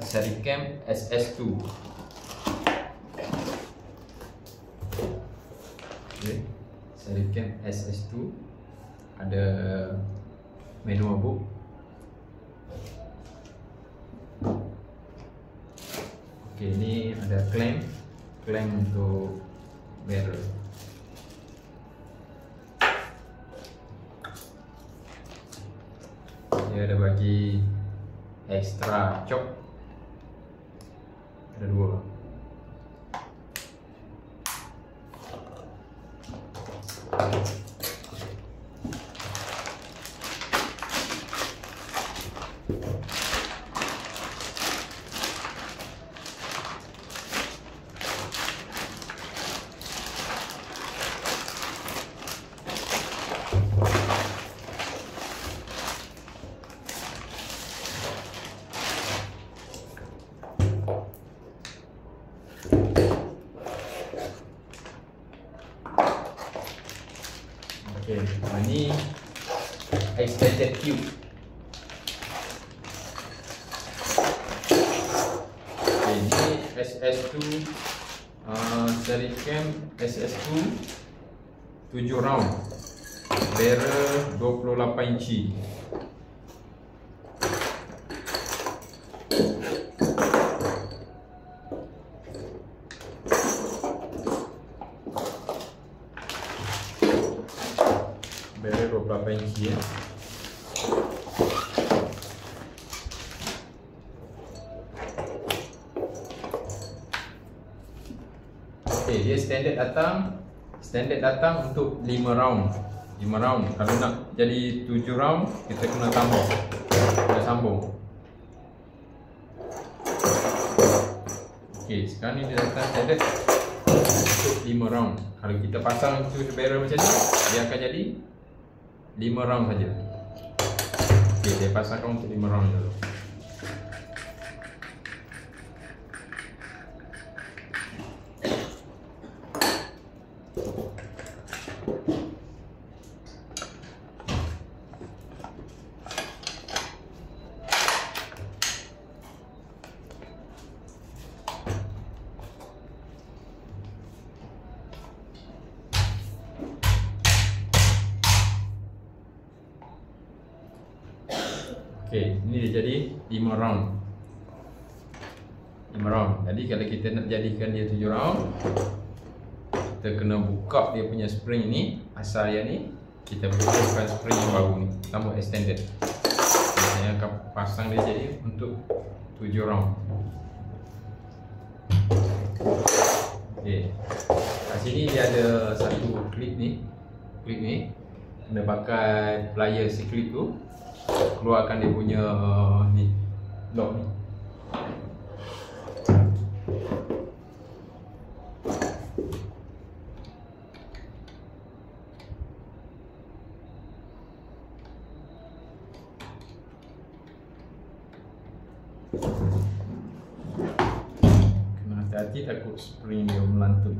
Sericam SS2. Okay. Sericam SS2 ada manual book. Okay, ini ada clamp untuk barrel. Dia ada bagi extra chok, ada 2. Okay, ini extended tube. Okay, ini SS2 Sericam SS2 7 round, barrel 28 inci. Barrel 28 inci ya. Okay, dia standard datang untuk 5 round. 5 round. Kalau nak jadi 7 round, kita kena tambah. Kena sambung. Okay, sekarang ni dia datang standard untuk 5 round. Kalau kita pasang tu barrel macam ni, dia akan jadi 5 round saja. Okay, saya pasangkan untuk 5 round dulu. Okay, ini dia jadi 5 round. 5 round. Jadi kalau kita nak jadikan dia 7 round, kita kena buka dia punya spring ni, asal yang ni, kita butuhkan spring yang baru ni, tambah extended. Saya akan pasang dia jadi untuk 7 round. Okay, kat sini dia ada satu klip ni. Klip ni kena pakai pliers si klip tu, keluarkan dia punya ni lock ni. Kena hati-hati takut spring dia melantun.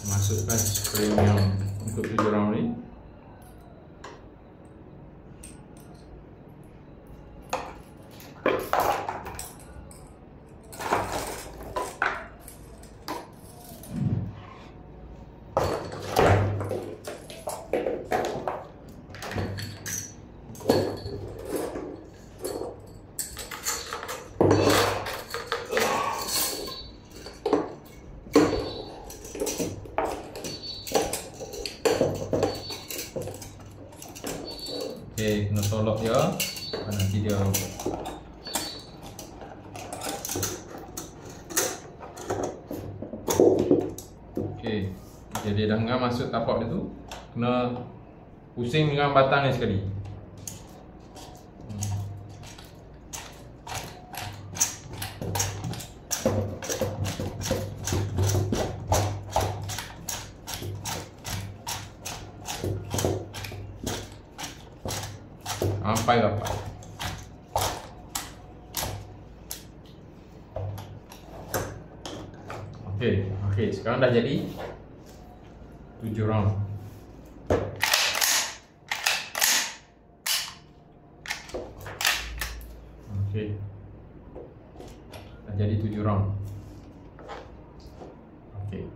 Masukkan spring yang untuk 7 round ni. Okay, kena tolak dia, nanti dia okay, jadi dah ngam masuk tapak dia tu, kena pusing dengan batang ni sekali. sampai rapat. Okey, sekarang dah jadi 7 round. Okey. Dah jadi 7 round. Okey.